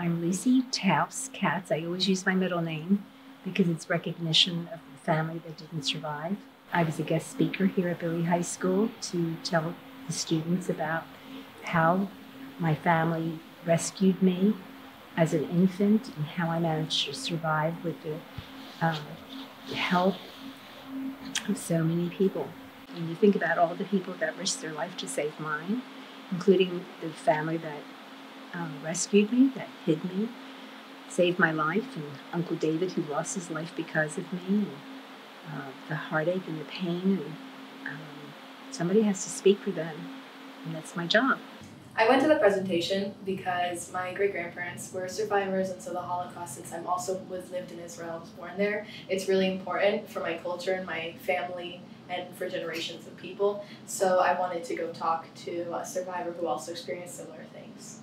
I'm Lucy Katz. I always use my middle name because it's recognition of the family that didn't survive. I was a guest speaker here at Bowie High School to tell the students about how my family rescued me as an infant and how I managed to survive with the help of so many people. When you think about all the people that risked their life to save mine, including the family that rescued me, that hid me, saved my life, and Uncle David, who lost his life because of me, and the heartache and the pain, and somebody has to speak for them, and that's my job. I went to the presentation because my great-grandparents were survivors, and so the Holocaust, since I'm also lived in Israel, was born there, it's really important for my culture and my family and for generations of people. So I wanted to go talk to a survivor who also experienced similar things.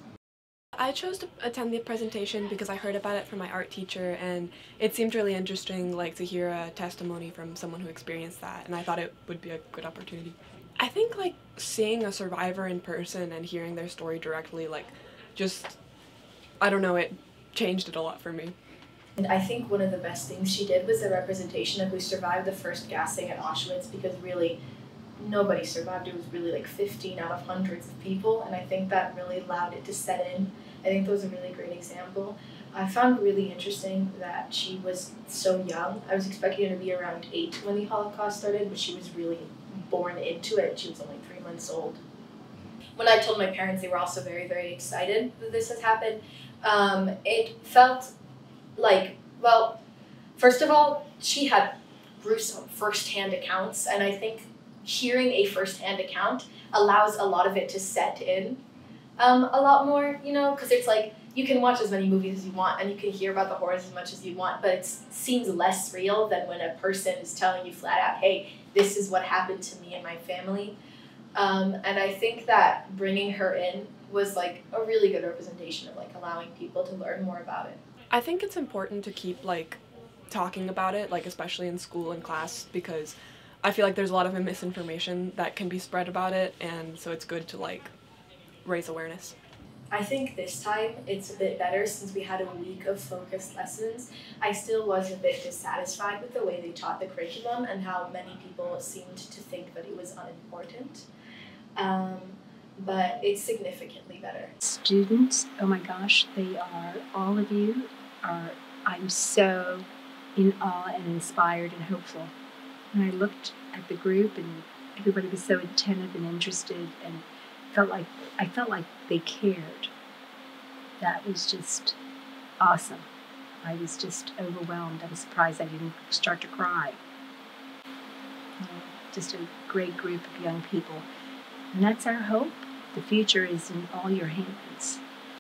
I chose to attend the presentation because I heard about it from my art teacher, and it seemed really interesting, to hear a testimony from someone who experienced that, and I thought it would be a good opportunity. I think seeing a survivor in person and hearing their story directly, I don't know, it changed it a lot for me. And I think one of the best things she did was the representation of who survived the first gassing at Auschwitz, because really nobody survived. It was really 15 out of hundreds of people, and I think that really allowed it to set in. I think that was a really great example. I found really interesting that she was so young. I was expecting her to be around 8 when the Holocaust started, but she was really born into it. She was only 3 months old. When I told my parents, they were also very, very excited that this has happened. It felt well, first of all, she had gruesome first-hand accounts, and I think hearing a first-hand account allows a lot of it to set in a lot more, because it's you can watch as many movies as you want and you can hear about the horrors as much as you want, but it seems less real than when a person is telling you flat out, hey, this is what happened to me and my family. And I think that bringing her in was a really good representation of allowing people to learn more about it. I think it's important to keep talking about it, especially in school and class, because I feel there's a lot of misinformation that can be spread about it, and so it's good to raise awareness. I think this time it's a bit better since we had a week of focused lessons. I still was a bit dissatisfied with the way they taught the curriculum and how many people seemed to think that it was unimportant. But it's significantly better. Students, oh my gosh, all of you I'm so in awe and inspired and hopeful. And I looked at the group and everybody was so attentive and interested, and I felt like they cared. That was just awesome. I was just overwhelmed. I was surprised I didn't start to cry. Just a great group of young people. And that's our hope. The future is in all your hands.